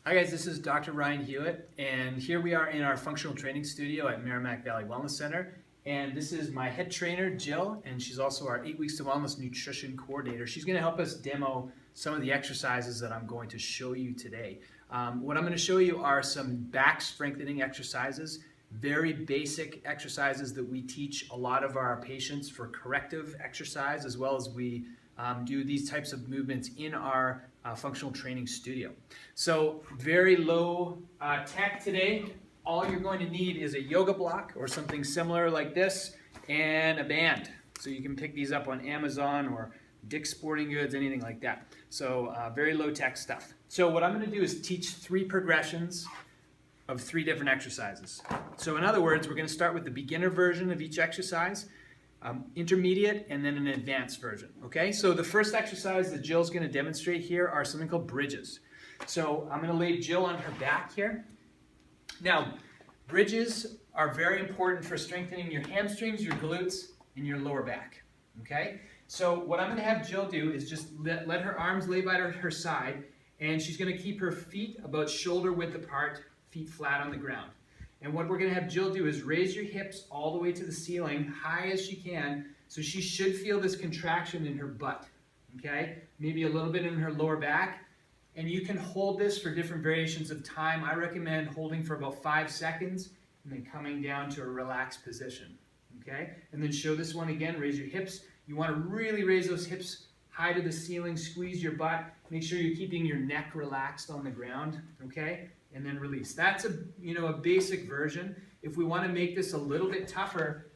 Hi guys, this is Dr. Ryan Hewitt, and here we are in our functional training studio at Merrimack Valley Wellness Center. And this is my head trainer, Jill, and she's also our 8 Weeks to Wellness nutrition coordinator. She's going to help us demo some of the exercises that I'm going to show you today. What I'm going to show you are some back strengthening exercises, very basic exercises that we teach a lot of our patients for corrective exercise, as well as we do these types of movements in our functional training studio. So very low tech today. All you're going to need is a yoga block or something similar like this and a band. So you can pick these up on Amazon or Dick's Sporting Goods, anything like that. So very low tech stuff. So what I'm going to do is teach 3 progressions of 3 different exercises. So in other words, we're going to start with the beginner version of each exercise, intermediate, and then an advanced version. Okay, so the first exercise that Jill's going to demonstrate here are something called bridges. So I'm going to lay Jill on her back here. Now, bridges are very important for strengthening your hamstrings, your glutes, and your lower back. Okay, so what I'm going to have Jill do is just let her arms lay by her side, and she's going to keep her feet about shoulder width apart, feet flat on the ground. And what we're going to have Jill do is raise your hips all the way to the ceiling, high as she can, so she should feel this contraction in her butt, okay? Maybe a little bit in her lower back. And you can hold this for different variations of time. I recommend holding for about 5 seconds and then coming down to a relaxed position, okay? And then show this one again, raise your hips. You want to really raise those hips high to the ceiling, squeeze your butt, make sure you're keeping your neck relaxed on the ground, okay? And then release. That's a basic version. If we want to make this a little bit tougher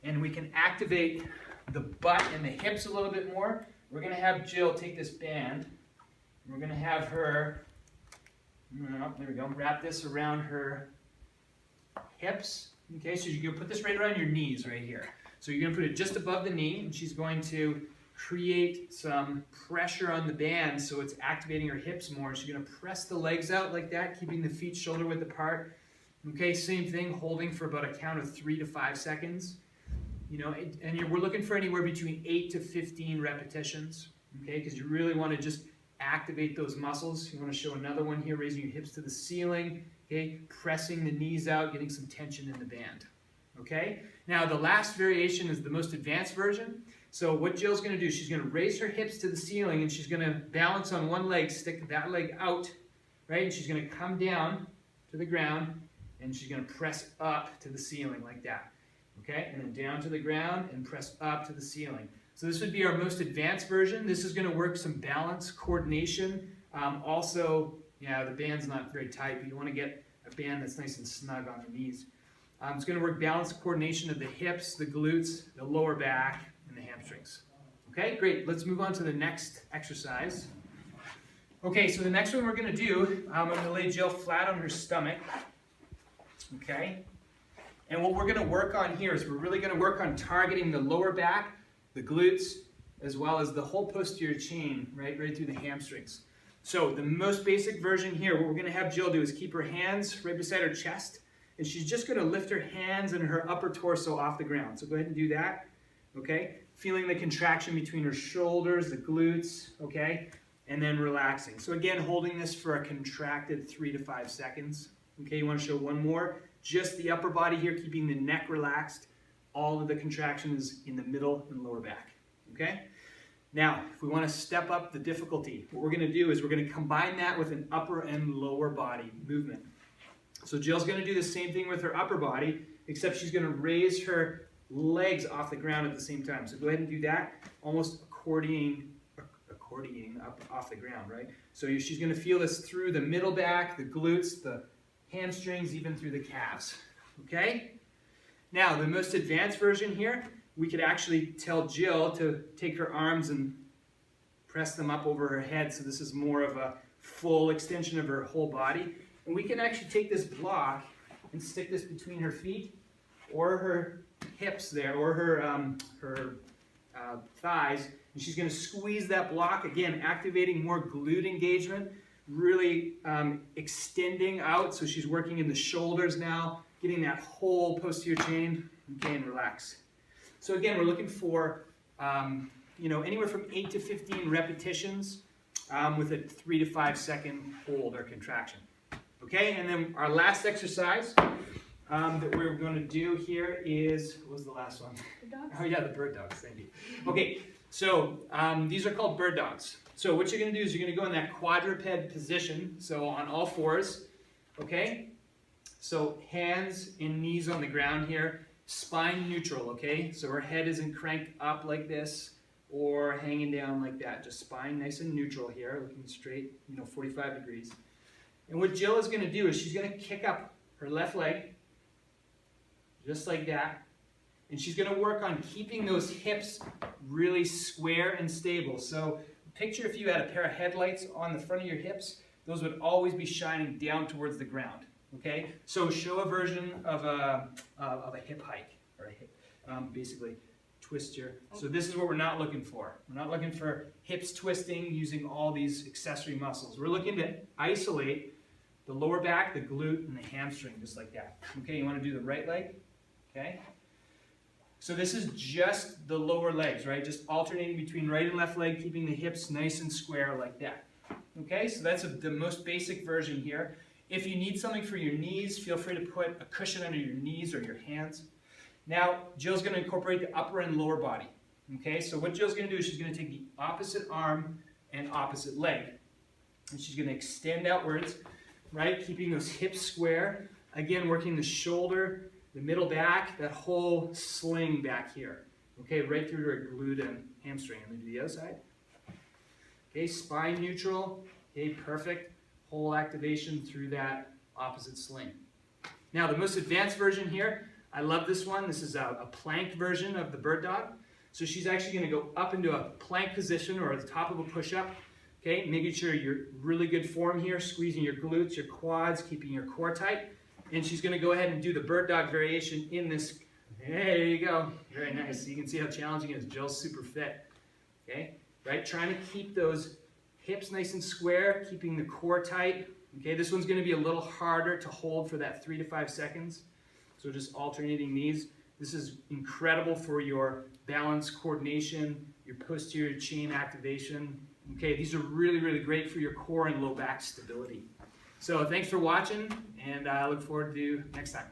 and we can activate the butt and the hips a little bit more, we're going to have Jill take this band. We're going to have her, there we go, wrap this around her hips. Okay, so you're going to put this right around your knees right here. So you're going to put it just above the knee, and she's going to create some pressure on the band so it's activating her hips more. She's going to press the legs out like that, keeping the feet shoulder width apart. Okay, same thing, holding for about a count of 3 to 5 seconds. We're looking for anywhere between 8 to 15 repetitions, okay, because you really want to just activate those muscles. You want to show another one here, raising your hips to the ceiling, okay, pressing the knees out, getting some tension in the band, okay? Now, the last variation is the most advanced version. So what Jill's going to do, she's going to raise her hips to the ceiling and she's going to balance on one leg, stick that leg out, right? And she's going to come down to the ground and she's going to press up to the ceiling like that, okay? And then down to the ground and press up to the ceiling. So this would be our most advanced version. This is going to work some balance, coordination. Also, the band's not very tight, but you want to get a band that's nice and snug on the knees. It's going to work balance, coordination of the hips, the glutes, the lower back, and the hamstrings. Okay, great. Let's move on to the next exercise. Okay, so the next one we're going to do, I'm going to lay Jill flat on her stomach. Okay, and what we're going to work on here is we're really going to work on targeting the lower back, the glutes, as well as the whole posterior chain, right through the hamstrings. So the most basic version here, what we're going to have Jill do is keep her hands right beside her chest, and she's just going to lift her hands and her upper torso off the ground. So go ahead and do that, okay? Feeling the contraction between her shoulders, the glutes, okay? And then relaxing. So again, holding this for a contracted 3 to 5 seconds. Okay, you want to show one more. Just the upper body here, keeping the neck relaxed. All of the contraction is in the middle and lower back, okay? Now, if we want to step up the difficulty, what we're going to do is we're going to combine that with an upper and lower body movement. So Jill's going to do the same thing with her upper body, except she's going to raise her legs off the ground at the same time. So go ahead and do that, almost accordioning up off the ground, right? So she's going to feel this through the middle back, the glutes, the hamstrings, even through the calves, okay? Now, the most advanced version here, we could actually tell Jill to take her arms and press them up over her head, so this is more of a full extension of her whole body. And we can actually take this block and stick this between her feet or her hips there, or her thighs, and she's going to squeeze that block, again, activating more glute engagement, really extending out, so she's working in the shoulders now, getting that whole posterior chain, okay, and relax. So again, we're looking for anywhere from 8 to 15 repetitions with a 3 to 5 second hold or contraction. Okay, and then our last exercise that we're going to do here is, what was the last one? Oh yeah, the bird dogs, thank you. Okay, so these are called bird dogs. So what you're going to do is you're going to go in that quadruped position, so on all fours, okay? So hands and knees on the ground here, spine neutral, okay? So our head isn't cranked up like this or hanging down like that, just spine nice and neutral here, looking straight, 45 degrees. And what Jill is going to do is she's going to kick up her left leg, just like that. And she's going to work on keeping those hips really square and stable. So picture if you had a pair of headlights on the front of your hips, those would always be shining down towards the ground. Okay? So show a version of a hip hike, or a hip, basically twist your, so this is what we're not looking for. We're not looking for hips twisting using all these accessory muscles. We're looking to isolate the lower back, the glute, and the hamstring, just like that. Okay, you want to do the right leg? Okay? So this is just the lower legs, right? Just alternating between right and left leg, keeping the hips nice and square like that. Okay, so that's the most basic version here. If you need something for your knees, feel free to put a cushion under your knees or your hands. Now, Jill's going to incorporate the upper and lower body. Okay, so what Jill's going to do is she's going to take the opposite arm and opposite leg. And she's going to extend outwards, right? Keeping those hips square. Again, working the shoulder, the middle back, that whole sling back here. Okay, right through to her glute and hamstring. And then do the other side. Okay, spine neutral. Okay, perfect. Whole activation through that opposite sling. Now, the most advanced version here, I love this one. This is a plank version of the bird dog. So she's actually going to go up into a plank position or at the top of a push-up. Okay, making sure you're really good form here, squeezing your glutes, your quads, keeping your core tight. And she's going to go ahead and do the bird dog variation in this. Hey, there you go. Very nice. So you can see how challenging it is. Jill's super fit. Okay, right? Trying to keep those hips nice and square, keeping the core tight. Okay, this one's going to be a little harder to hold for that 3 to 5 seconds. So just alternating these. This is incredible for your balance, coordination, your posterior chain activation. Okay, these are really, really great for your core and low back stability. So thanks for watching, and I look forward to next time.